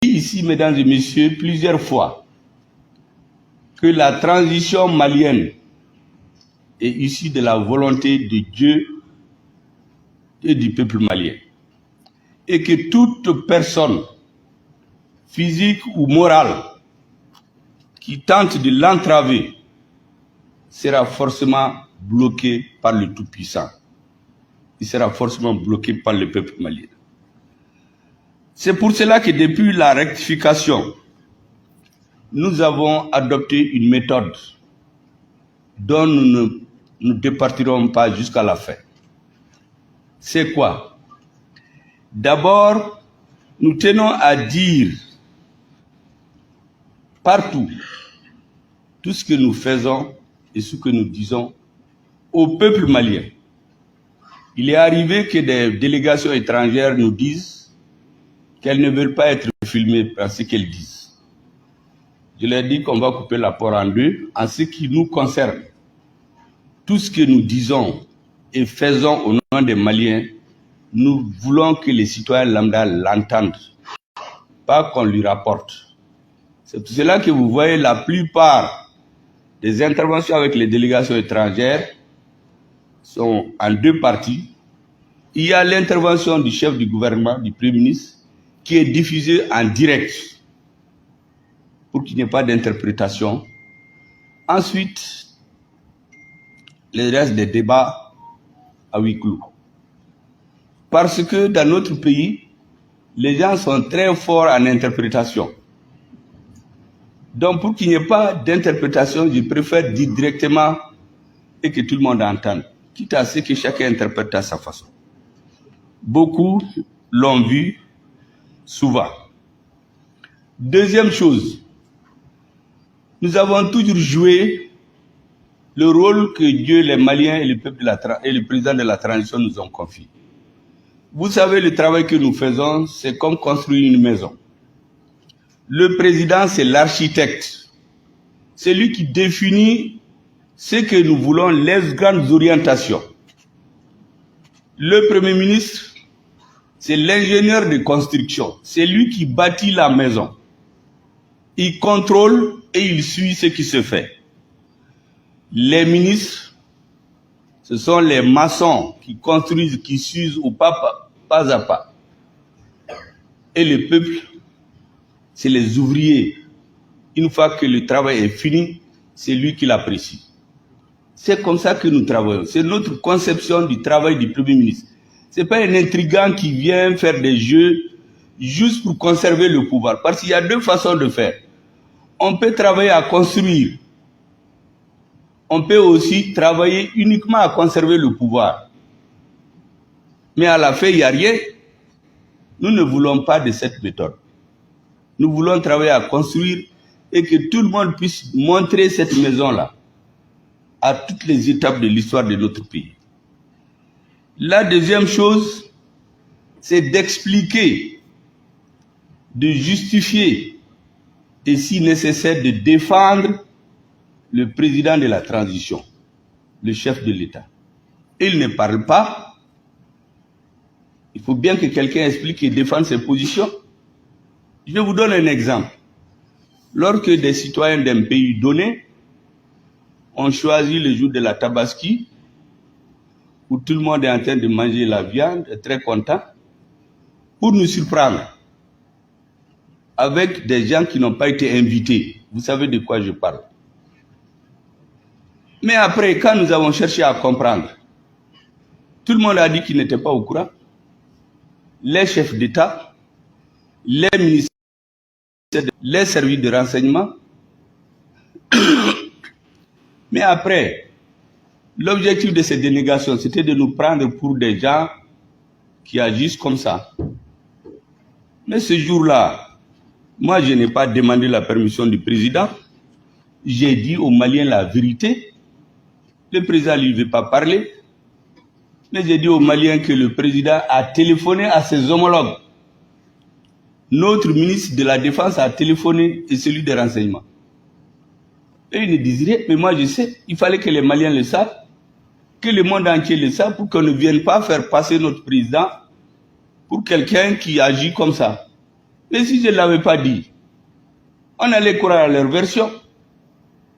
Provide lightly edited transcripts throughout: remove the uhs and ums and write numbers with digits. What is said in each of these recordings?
ici, mesdames et messieurs, plusieurs fois, que la transition malienne est issue de la volonté de Dieu et du peuple malien. Et que toute personne, physique ou morale, qui tente de l'entraver, sera forcément bloquée par le Tout-Puissant. Il sera forcément bloqué par le peuple malien. C'est pour cela que depuis la rectification, nous avons adopté une méthode dont nous ne départirons pas jusqu'à la fin. C'est quoi? D'abord, nous tenons à dire partout tout ce que nous faisons et ce que nous disons au peuple malien. Il est arrivé que des délégations étrangères nous disent qu'elles ne veulent pas être filmées par ce qu'elles disent. Je leur dis qu'on va couper la porte en deux en ce qui nous concerne. Tout ce que nous disons et faisons au nom des Maliens, nous voulons que les citoyens lambda l'entendent, pas qu'on lui rapporte. C'est pour cela que vous voyez la plupart des interventions avec les délégations étrangères sont en deux parties. Il y a l'intervention du chef du gouvernement, du Premier ministre, qui est diffusée en direct pour qu'il n'y ait pas d'interprétation. Ensuite, le reste des débats à huis clos. Parce que dans notre pays, les gens sont très forts en interprétation. Donc pour qu'il n'y ait pas d'interprétation, je préfère dire directement et que tout le monde entende, quitte à ce que chacun interprète à sa façon. Beaucoup l'ont vu souvent. Deuxième chose, nous avons toujours joué le rôle que Dieu, les Maliens et le peuple et le président de la transition nous ont confié. Vous savez, le travail que nous faisons, c'est comme construire une maison. Le président, c'est l'architecte. C'est lui qui définit ce que nous voulons, les grandes orientations. Le Premier ministre, c'est l'ingénieur de construction. C'est lui qui bâtit la maison. Il contrôle et il suit ce qui se fait. Les ministres, ce sont les maçons qui construisent, qui s'usent au pas à pas. Et le peuple, c'est les ouvriers. Une fois que le travail est fini, c'est lui qui l'apprécie. C'est comme ça que nous travaillons. C'est notre conception du travail du Premier ministre. Ce n'est pas un intrigant qui vient faire des jeux juste pour conserver le pouvoir. Parce qu'il y a deux façons de faire. On peut travailler à construire. On peut aussi travailler uniquement à conserver le pouvoir. Mais à la fin, il n'y a rien. Nous ne voulons pas de cette méthode. Nous voulons travailler à construire et que tout le monde puisse montrer cette maison-là à toutes les étapes de l'histoire de notre pays. La deuxième chose, c'est d'expliquer, de justifier et si nécessaire de défendre le président de la transition, le chef de l'État. Il ne parle pas. Il faut bien que quelqu'un explique et défende ses positions. Je vous donne un exemple. Lorsque des citoyens d'un pays donné ont choisi le jour de la Tabaski, où tout le monde est en train de manger la viande, est très content, pour nous surprendre avec des gens qui n'ont pas été invités. Vous savez de quoi je parle. Mais après, quand nous avons cherché à comprendre, tout le monde a dit qu'il n'était pas au courant. Les chefs d'État, les ministères, les services de renseignement. Mais après, l'objectif de ces dénégations, c'était de nous prendre pour des gens qui agissent comme ça. Mais ce jour-là, moi, je n'ai pas demandé la permission du président. J'ai dit aux Maliens la vérité. Le président ne lui veut pas parler. Mais j'ai dit aux Maliens que le président a téléphoné à ses homologues. Notre ministre de la Défense a téléphoné et celui des renseignements. Et ils ne disent rien, mais moi je sais, il fallait que les Maliens le savent, que le monde entier le sache pour qu'on ne vienne pas faire passer notre président pour quelqu'un qui agit comme ça. Mais si je ne l'avais pas dit, on allait croire à leur version.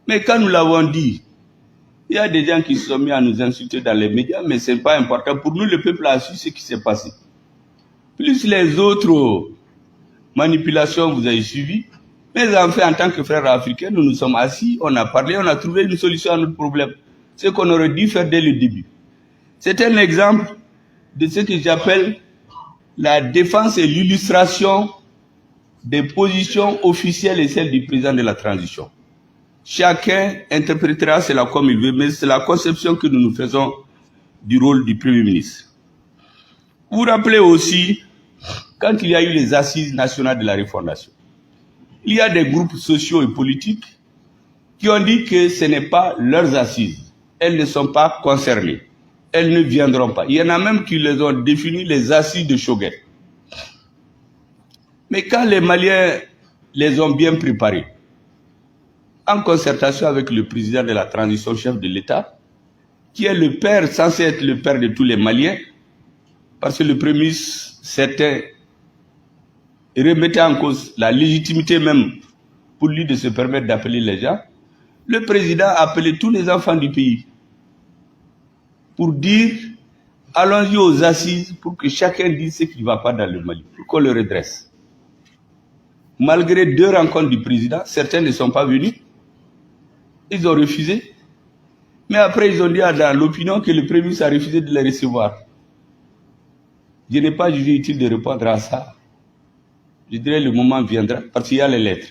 Mais quand nous l'avons dit, il y a des gens qui se sont mis à nous insulter dans les médias, mais ce n'est pas important. Pour nous, le peuple a su ce qui s'est passé. Plus les autres manipulations, vous avez suivi. Mais en fait, en tant que frères africains, nous nous sommes assis, on a parlé, on a trouvé une solution à notre problème. Ce qu'on aurait dû faire dès le début. C'est un exemple de ce que j'appelle la défense et l'illustration des positions officielles et celles du président de la transition. Chacun interprétera cela comme il veut, mais c'est la conception que nous nous faisons du rôle du Premier ministre. Vous vous rappelez aussi, quand il y a eu les assises nationales de la refondation, il y a des groupes sociaux et politiques qui ont dit que ce n'est pas leurs assises. Elles ne sont pas concernées. Elles ne viendront pas. Il y en a même qui les ont définies les assises de Choguet. Mais quand les Maliens les ont bien préparées, en concertation avec le président de la transition, chef de l'État, qui est le père, censé être le père de tous les Maliens, parce que le Premier ministre, certains remettaient en cause la légitimité même pour lui de se permettre d'appeler les gens, le président a appelé tous les enfants du pays pour dire allons-y aux assises pour que chacun dise ce qui ne va pas dans le Mali, pour qu'on le redresse. Malgré 2 rencontres du président, certains ne sont pas venus. Ils ont refusé. Mais après, ils ont dit dans l'opinion que le Premier ministre a refusé de les recevoir. Je n'ai pas jugé utile de répondre à ça. Je dirais le moment viendra, parce qu'il y a les lettres.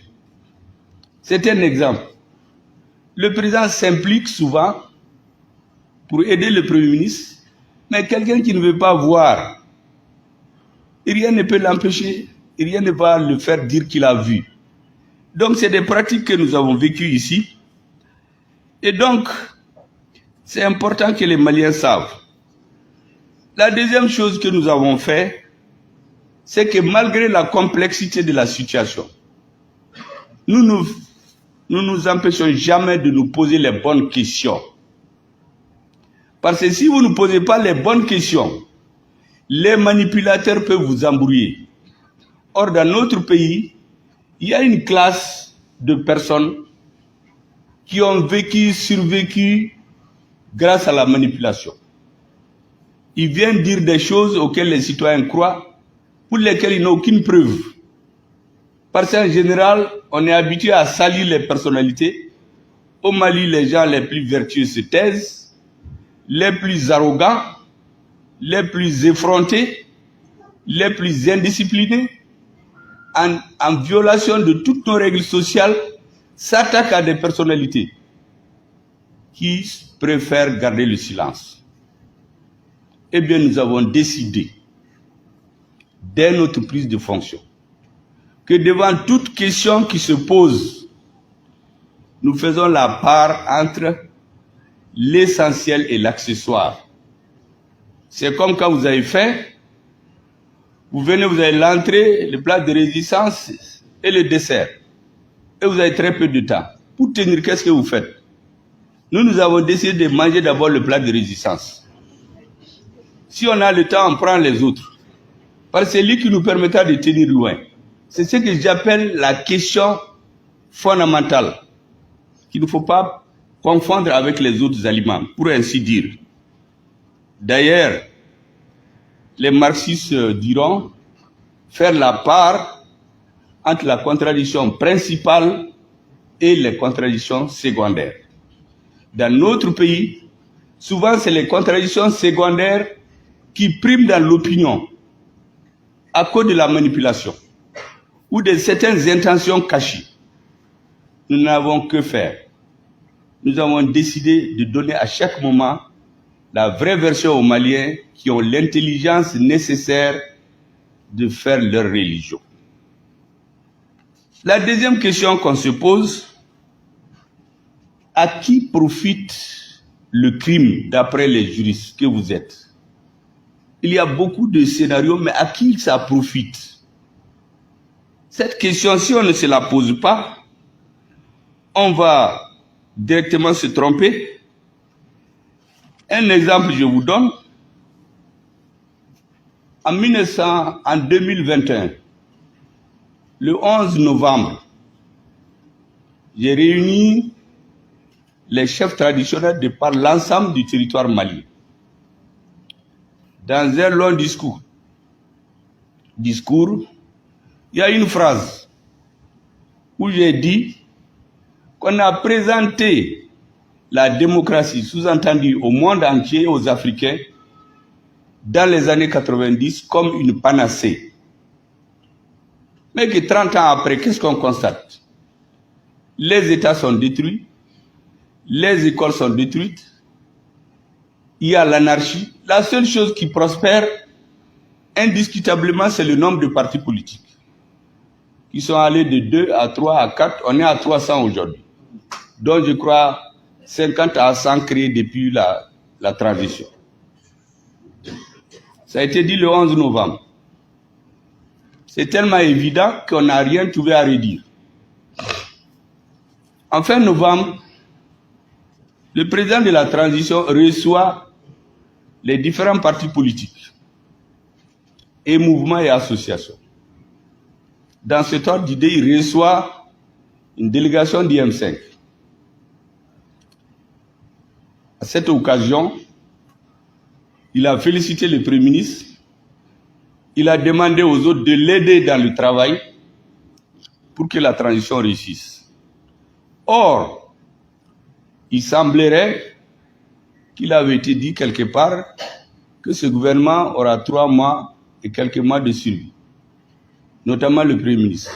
C'est un exemple. Le président s'implique souvent pour aider le Premier ministre, mais quelqu'un qui ne veut pas voir, rien ne peut l'empêcher, rien ne va le faire dire qu'il a vu. Donc c'est des pratiques que nous avons vécues ici. Et donc, c'est important que les Maliens savent. La deuxième chose que nous avons fait, c'est que malgré la complexité de la situation, nous nous empêchons jamais de nous poser les bonnes questions. Parce que si vous ne posez pas les bonnes questions, les manipulateurs peuvent vous embrouiller. Or, dans notre pays, il y a une classe de personnes qui ont vécu, survécu grâce à la manipulation. Ils viennent dire des choses auxquelles les citoyens croient, pour lesquelles ils n'ont aucune preuve. Parce qu'en général, on est habitué à salir les personnalités. Au Mali, les gens les plus vertueux se taisent, les plus arrogants, les plus effrontés, les plus indisciplinés, en violation de toutes nos règles sociales, s'attaquent à des personnalités qui préfèrent garder le silence. Eh bien, nous avons décidé, dès notre prise de fonction, que devant toute question qui se pose, nous faisons la part entre l'essentiel et l'accessoire. C'est comme quand vous avez faim, vous venez, vous avez l'entrée, le plat de résistance et le dessert. Et vous avez très peu de temps. Pour tenir, qu'est-ce que vous faites? Nous avons décidé de manger d'abord le plat de résistance. Si on a le temps, on prend les autres. Parce que c'est lui qui nous permettra de tenir loin. C'est ce que j'appelle la question fondamentale, qu'il ne faut pas confondre avec les autres aliments, pour ainsi dire. D'ailleurs, les marxistes diront faire la part entre la contradiction principale et les contradictions secondaires. Dans notre pays, souvent c'est les contradictions secondaires qui priment dans l'opinion à cause de la manipulation ou de certaines intentions cachées. Nous n'avons que faire. Nous avons décidé de donner à chaque moment la vraie version aux Maliens qui ont l'intelligence nécessaire de faire leur religion. La deuxième question qu'on se pose, à qui profite le crime d'après les juristes que vous êtes? Il y a beaucoup de scénarios, mais à qui ça profite? Cette question, si on ne se la pose pas, on va directement se tromper. Un exemple, je vous donne. En 2021, Le 11 novembre, j'ai réuni les chefs traditionnels de par l'ensemble du territoire malien. Dans un long discours, il y a une phrase où j'ai dit qu'on a présenté la démocratie, sous-entendue au monde entier, aux Africains, dans les années 90 comme une panacée. Mais que 30 ans après, qu'est-ce qu'on constate? Les États sont détruits, les écoles sont détruites, il y a l'anarchie. La seule chose qui prospère, indiscutablement, c'est le nombre de partis politiques qui sont allés de 2 à 3 à 4. On est à 300 aujourd'hui. Donc, je crois 50 à 100 créés depuis la transition. Ça a été dit le 11 novembre. C'est tellement évident qu'on n'a rien trouvé à redire. En fin novembre, le président de la transition reçoit les différents partis politiques et mouvements et associations. Dans cet ordre d'idée, il reçoit une délégation d'IM5. À cette occasion, il a félicité le Premier ministre. Il a demandé aux autres de l'aider dans le travail pour que la transition réussisse. Or, il semblerait qu'il avait été dit quelque part que ce gouvernement aura 3 mois et quelques mois de survie, notamment le Premier ministre.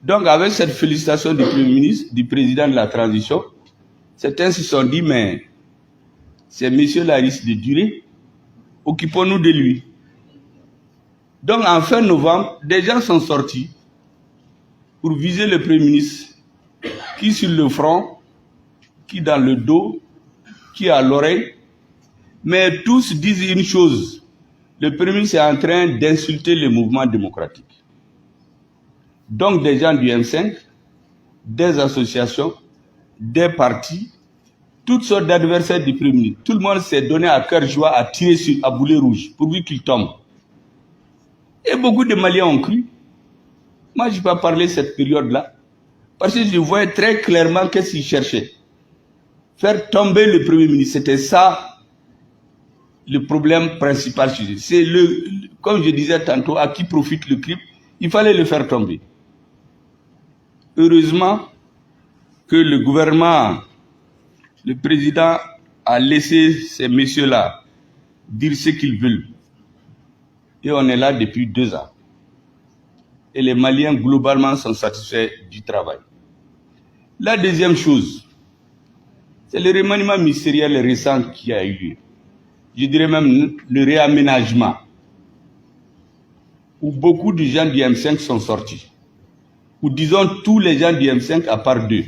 Donc, avec cette félicitation du Premier ministre, du président de la transition, certains se sont dit, mais ces messieurs-là risquent de durer, occupons-nous de lui. Donc, en fin novembre, des gens sont sortis pour viser le Premier ministre, qui sur le front, qui dans le dos, qui à l'oreille, mais tous disent une chose: le Premier ministre est en train d'insulter le mouvement démocratique. Donc, des gens du M5, des associations, des partis, toutes sortes d'adversaires du Premier ministre. Tout le monde s'est donné à cœur joie à tirer à boulet rouge, pourvu qu'il tombe. Et beaucoup de Maliens ont cru. Moi, je n'ai pas parlé de cette période-là, parce que je voyais très clairement qu'est-ce qu'ils cherchaient. Faire tomber le Premier ministre, c'était ça le problème principal. C'est comme je disais tantôt, à qui profite le crime, il fallait le faire tomber. Heureusement que le gouvernement, le président a laissé ces messieurs-là dire ce qu'ils veulent. Et on est là depuis 2 ans. Et les Maliens, globalement, sont satisfaits du travail. La deuxième chose, c'est le remaniement ministériel récent qui a eu lieu. Je dirais même le réaménagement, où beaucoup de gens du M5 sont sortis. Ou disons tous les gens du M5 à part 2.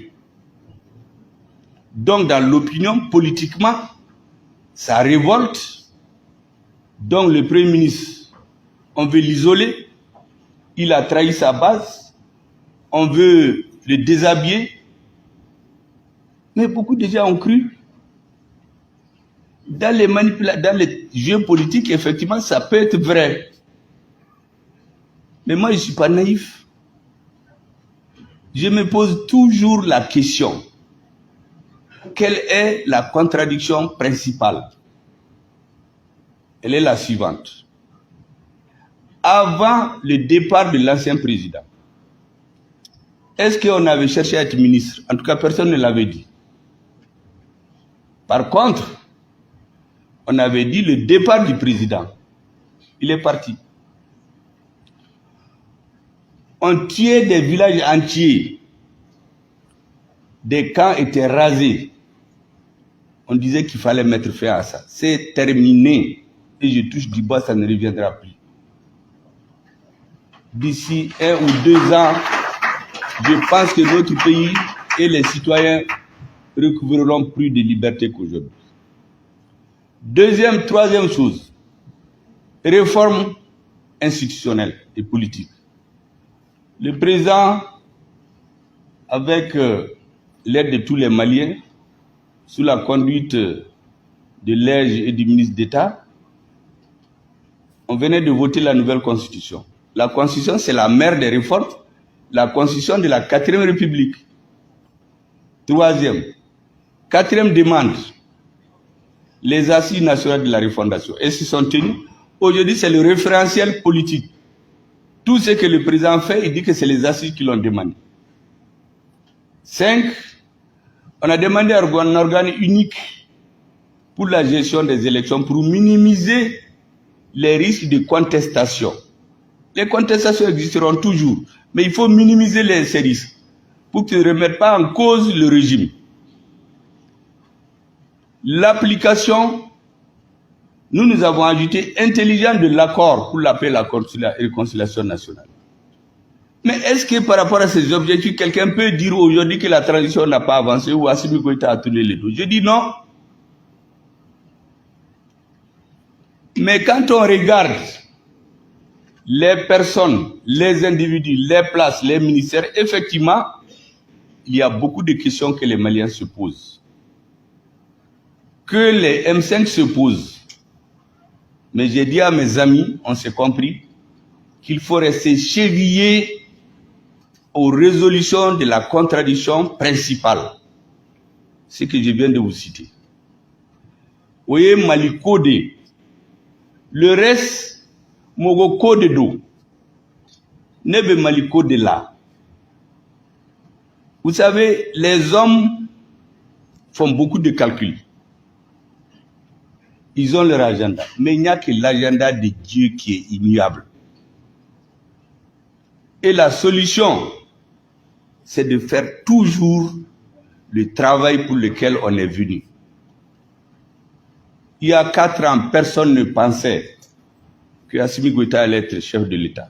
Donc dans l'opinion, politiquement, ça révolte. Donc le Premier ministre, on veut l'isoler. Il a trahi sa base. On veut le déshabiller. Mais beaucoup de gens ont cru. Dans les jeux politiques, effectivement, ça peut être vrai. Mais moi, je ne suis pas naïf. Je me pose toujours la question: quelle est la contradiction principale? Elle est la suivante. Avant le départ de l'ancien président, est-ce qu'on avait cherché à être ministre? En tout cas, personne ne l'avait dit. Par contre, on avait dit le départ du président. Il est parti. On tuait des villages entiers. Des camps étaient rasés. On disait qu'il fallait mettre fin à ça. C'est terminé. Et je touche du bois, ça ne reviendra plus. D'ici 1 ou 2 ans, je pense que notre pays et les citoyens recouvreront plus de liberté qu'aujourd'hui. Troisième chose, réforme institutionnelle et politique. Le président, avec l'aide de tous les Maliens, sous la conduite de l'EJ et du ministre d'État, on venait de voter la nouvelle constitution. La Constitution, c'est la mère des réformes. La Constitution de la 4e République. 3e. 4e demande. Les assises nationales de la refondation. Et se sont tenus. Aujourd'hui, c'est le référentiel politique. Tout ce que le président fait, il dit que c'est les assises qui l'ont demandé. 5. On a demandé un organe unique pour la gestion des élections, pour minimiser les risques de contestation. Les contestations existeront toujours, mais il faut minimiser ces risques pour qu'ils ne remettent pas en cause le régime. L'application, nous avons ajouté intelligent de l'accord pour la paix et la réconciliation nationale. Mais est-ce que par rapport à ces objectifs, quelqu'un peut dire aujourd'hui que la transition n'a pas avancé ou Assimi Goïta a tourné les dos? Je dis non. Mais quand on regarde les personnes, les individus, les places, les ministères, effectivement, il y a beaucoup de questions que les Maliens se posent. Que les M5 se posent. Mais j'ai dit à mes amis, on s'est compris, qu'il faut rester chevillé aux résolutions de la contradiction principale. Ce que je viens de vous citer. Vous voyez, Mali codé. Le reste, Mogo code d'eau. Nebe Mali codé là. Vous savez, les hommes font beaucoup de calculs. Ils ont leur agenda. Mais il n'y a que l'agenda de Dieu qui est immuable. Et la solution, c'est de faire toujours le travail pour lequel on est venu. Il y a 4 ans, personne ne pensait que Assimi Goïta allait être chef de l'État.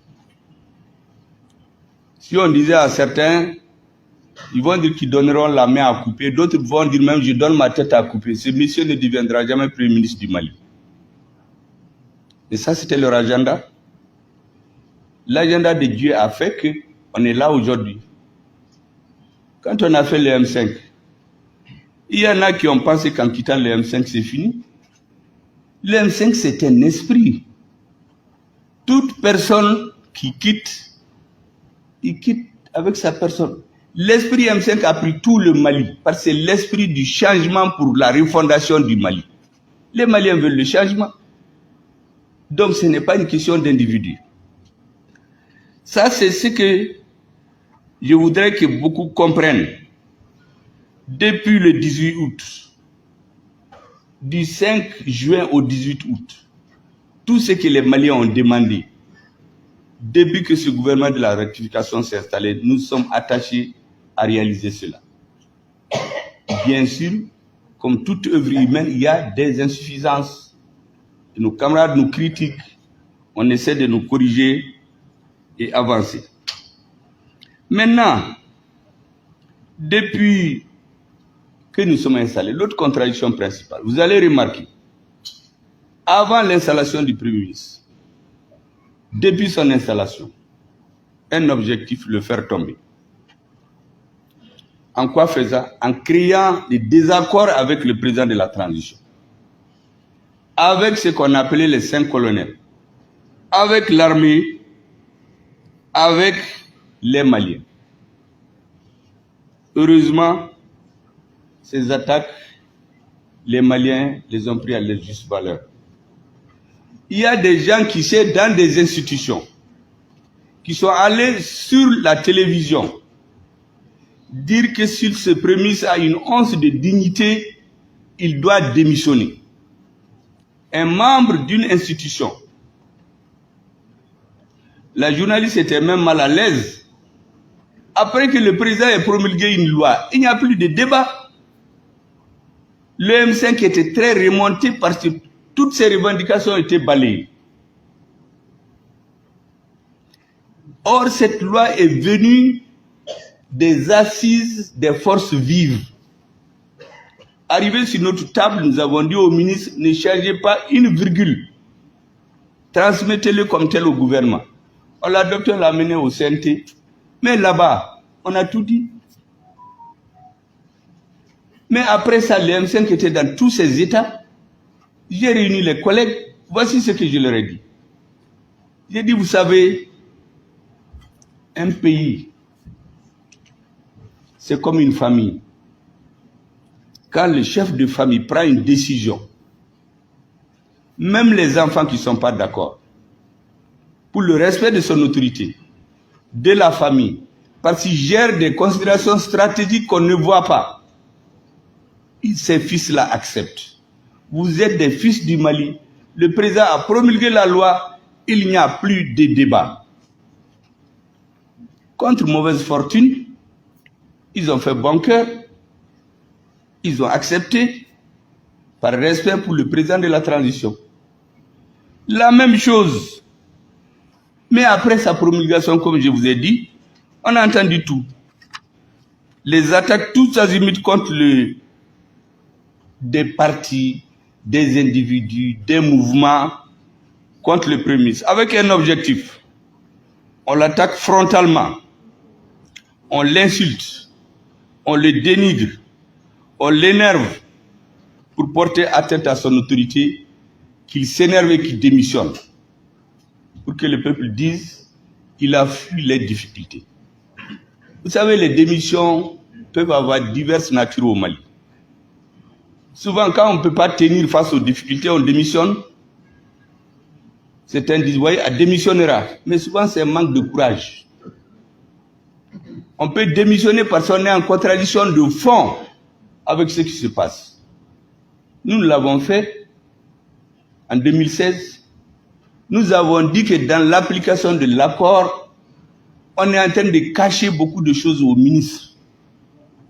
Si on disait à certains, ils vont dire qu'ils donneront la main à couper, d'autres vont dire même je donne ma tête à couper. Ce monsieur ne deviendra jamais Premier ministre du Mali. Et ça, c'était leur agenda. L'agenda de Dieu a fait qu'on est là aujourd'hui. Quand on a fait le M5, il y en a qui ont pensé qu'en quittant le M5, c'est fini. Le M5, c'est un esprit. Toute personne qui quitte, il quitte avec sa personne. L'esprit M5 a pris tout le Mali, parce que c'est l'esprit du changement pour la refondation du Mali. Les Maliens veulent le changement. Donc ce n'est pas une question d'individu. Ça, c'est ce que je voudrais que beaucoup comprennent. Depuis le 18 août, du 5 juin au 18 août, tout ce que les Maliens ont demandé, depuis que ce gouvernement de la rectification s'est installé, nous sommes attachés à réaliser cela. Bien sûr, comme toute œuvre humaine, il y a des insuffisances. Nos camarades nous critiquent, on essaie de nous corriger et avancer. Maintenant, depuis que nous sommes installés, l'autre contradiction principale, vous allez remarquer, avant l'installation du Premier ministre, depuis son installation, un objectif, le faire tomber. En quoi faisant? En créant des désaccords avec le président de la transition, avec ce qu'on appelait les 5 colonels, avec l'armée, avec les Maliens. Heureusement, ces attaques, les Maliens les ont pris à leur juste valeur. Il y a des gens qui sont dans des institutions, qui sont allés sur la télévision, dire que s'il se prémisse à une once de dignité, il doit démissionner. Un membre d'une institution. La journaliste était même mal à l'aise. Après que le président ait promulgué une loi, il n'y a plus de débat. Le M5 était très remonté parce que toutes ces revendications étaient balayées. Or, cette loi est venue des assises des forces vives. Arrivé sur notre table, nous avons dit au ministre, ne changez pas une virgule. Transmettez-le comme tel au gouvernement. On l'a adopté, on l'a amené au CNT. Mais là-bas, on a tout dit. Mais après ça, le M5 était dans tous ces états. J'ai réuni les collègues. Voici ce que je leur ai dit. J'ai dit, vous savez, Un pays, c'est comme une famille. Quand le chef de famille prend une décision, même les enfants qui ne sont pas d'accord, pour le respect de son autorité, de la famille, parce qu'il gère des considérations stratégiques qu'on ne voit pas, ces fils-là acceptent. Vous êtes des fils du Mali. Le président a promulgué la loi, il n'y a plus de débat. Contre mauvaise fortune, ils ont fait bon cœur, ils ont accepté, par respect pour le président de la transition. La même chose. Mais après sa promulgation, comme je vous ai dit, on a entendu tout. Les attaques tous azimuts contre des partis, des individus, des mouvements contre le Premier ministre, avec un objectif. On l'attaque frontalement, on l'insulte, on le dénigre, on l'énerve pour porter atteinte à son autorité, qu'il s'énerve et qu'il démissionne. Pour que le peuple dise qu'il a fui les difficultés. Vous savez, les démissions peuvent avoir diverses natures au Mali. Souvent, quand on ne peut pas tenir face aux difficultés, on démissionne. Certains disent, voyez, elle démissionnera. Mais souvent, c'est un manque de courage. On peut démissionner parce qu'on est en contradiction de fond avec ce qui se passe. Nous l'avons fait en 2016. Nous avons dit que dans l'application de l'accord, on est en train de cacher beaucoup de choses aux ministres.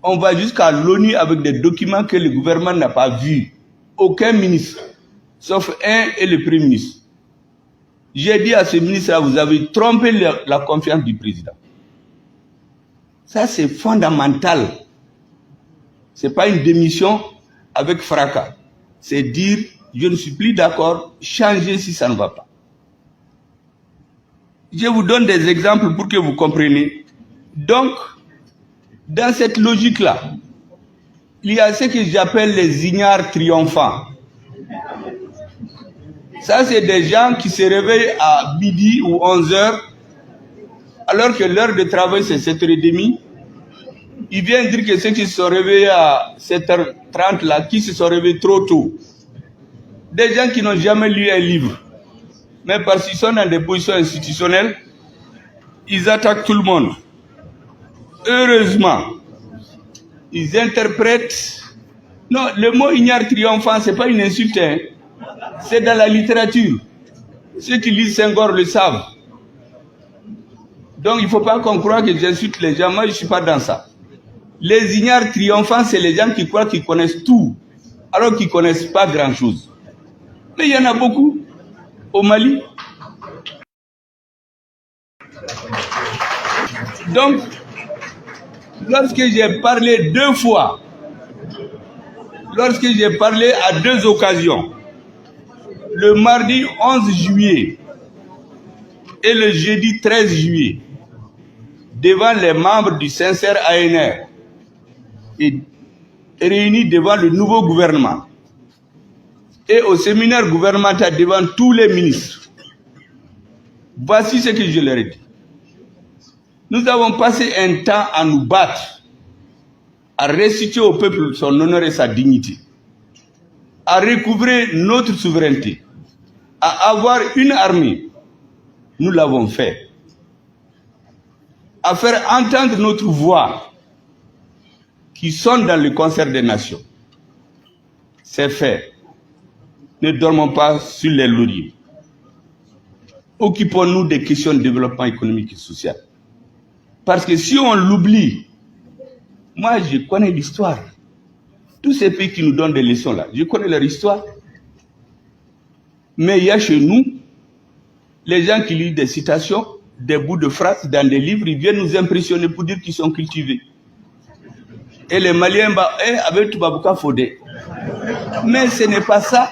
On va jusqu'à l'ONU avec des documents que le gouvernement n'a pas vus. Aucun ministre, sauf un et le Premier ministre. J'ai dit à ce ministre-là, vous avez trompé la confiance du président. Ça, c'est fondamental. Ce n'est pas une démission avec fracas. C'est dire, je ne suis plus d'accord, changez si ça ne va pas. Je vous donne des exemples pour que vous compreniez. Donc, dans cette logique-là, il y a ce que j'appelle les ignares triomphants. Ça, c'est des gens qui se réveillent à midi ou 11h, alors que l'heure de travail, c'est 7h30. Ils viennent dire que ceux qui se sont réveillés à 7h30, là, qui se sont réveillés trop tôt. Des gens qui n'ont jamais lu un livre. Mais parce qu'ils sont dans des positions institutionnelles, ils attaquent tout le monde. Heureusement, ils interprètent. Non, le mot ignare triomphant, ce n'est pas une insulte. Hein. C'est dans la littérature. Ceux qui lisent Senghor le savent. Donc il ne faut pas qu'on croie que j'insulte les gens. Moi, je ne suis pas dans ça. Les ignares triomphants, c'est les gens qui croient qu'ils connaissent tout, alors qu'ils ne connaissent pas grand-chose. Mais il y en a beaucoup au Mali. Donc, lorsque j'ai parlé 2 fois, lorsque j'ai parlé à 2 occasions, le mardi 11 juillet et le jeudi 13 juillet, devant les membres du sincère ANR et réunis devant le nouveau gouvernement et au séminaire gouvernemental devant tous les ministres, voici ce que je leur ai dit. Nous avons passé un temps à nous battre, à restituer au peuple son honneur et sa dignité, à recouvrer notre souveraineté, à avoir une armée. Nous l'avons fait. À faire entendre notre voix qui sonne dans le concert des nations. C'est fait. Ne dormons pas sur les lauriers. Occupons-nous des questions de développement économique et social. Parce que si on l'oublie, moi je connais l'histoire. Tous ces pays qui nous donnent des leçons là, je connais leur histoire. Mais il y a chez nous, les gens qui lisent des citations, des bouts de phrases dans des livres, ils viennent nous impressionner pour dire qu'ils sont cultivés. Et les Maliens, avec Toubabouka Fodé. Mais ce n'est pas ça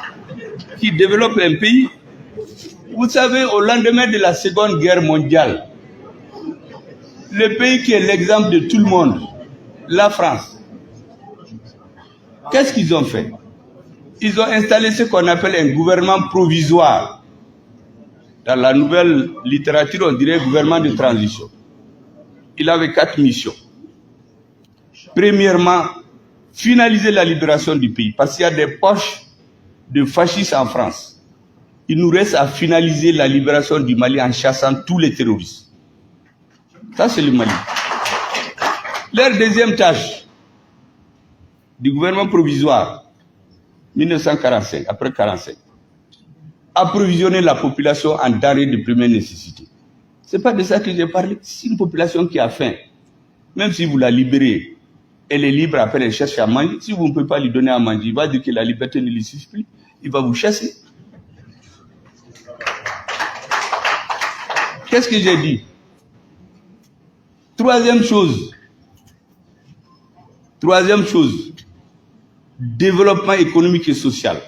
qui développe un pays. Vous savez, au lendemain de la Seconde Guerre mondiale, le pays qui est l'exemple de tout le monde, la France, qu'est-ce qu'ils ont fait? Ils ont installé ce qu'on appelle un gouvernement provisoire. Dans la nouvelle littérature, on dirait gouvernement de transition. il avait 4 missions. Premièrement, finaliser la libération du pays, parce qu'il y a des poches de fascistes en France. Il nous reste à finaliser la libération du Mali en chassant tous les terroristes. Ça, c'est le Mali. Leur deuxième tâche du gouvernement provisoire, 1945, après 1945, approvisionner la population en denrées de première nécessité. Ce n'est pas de ça que j'ai parlé. C'est une population qui a faim. Même si vous la libérez, elle est libre, après elle cherche à manger. Si vous ne pouvez pas lui donner à manger, il va dire que la liberté ne lui suffit plus. Il va vous chasser. Qu'est-ce que j'ai dit? Troisième chose, développement économique et social.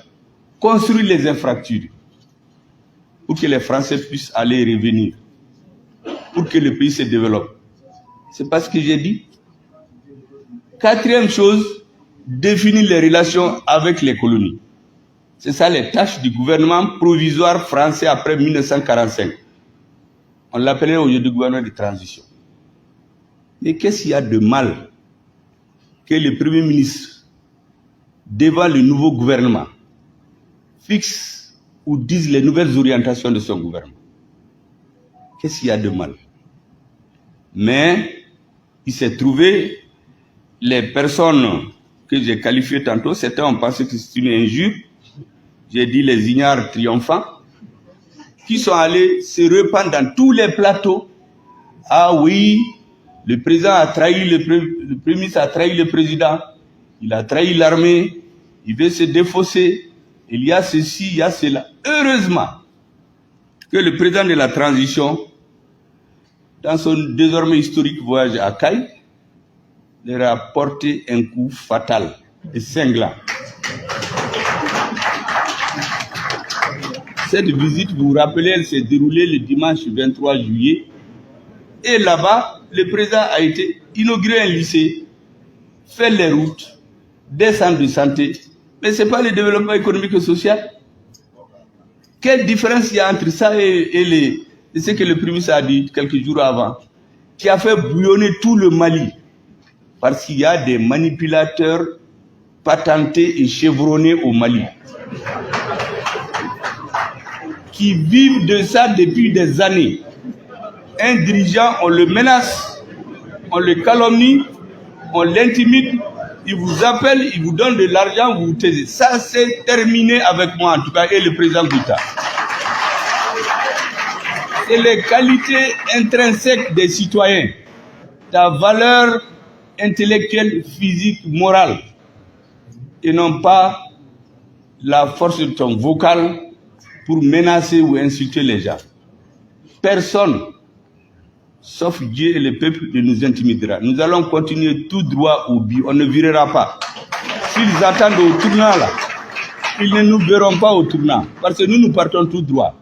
Construire les infrastructures pour que les Français puissent aller et revenir, pour que le pays se développe. C'est pas ce que j'ai dit. Quatrième chose, définir les relations avec les colonies. C'est ça les tâches du gouvernement provisoire français après 1945. On l'appelait aujourd'hui gouvernement de transition. Mais qu'est-ce qu'il y a de mal que le Premier ministre, devant le nouveau gouvernement, fixe ou dise les nouvelles orientations de son gouvernement? Qu'est-ce qu'il y a de mal? Mais il s'est trouvé, les personnes que j'ai qualifiées tantôt, certains ont pensé que c'est une injure, j'ai dit les ignares triomphants, qui sont allés se répandre dans tous les plateaux. Ah oui, le président a trahi, le Premier ministre a trahi le président, il a trahi l'armée, il veut se défausser, il y a ceci, il y a cela. Heureusement que le président de la transition, dans son désormais historique voyage à Caille, leur a porté un coup fatal et cinglant. Cette visite, vous vous rappelez, elle s'est déroulée le dimanche 23 juillet. Et là-bas, le président a été inauguré un lycée, fait les routes, des centres de santé. Mais ce n'est pas le développement économique et social. Quelle différence il y a entre ça et ce que le Premier ministre a dit quelques jours avant, qui a fait bouillonner tout le Mali, parce qu'il y a des manipulateurs patentés et chevronnés au Mali, qui vivent de ça depuis des années. Un dirigeant, on le menace, on le calomnie, on l'intimide, il vous appelle, il vous donne de l'argent, vous vous taisez. Ça, c'est terminé avec moi, en tout cas, et le président Gouta. C'est les qualités intrinsèques des citoyens, ta valeur intellectuelle, physique, morale, et non pas la force de ton vocal pour menacer ou insulter les gens. Personne, sauf Dieu et le peuple, ne nous intimidera. Nous allons continuer tout droit au but. On ne virera pas. S'ils attendent au tournant là, ils ne nous verront pas au tournant. Parce que nous partons tout droit.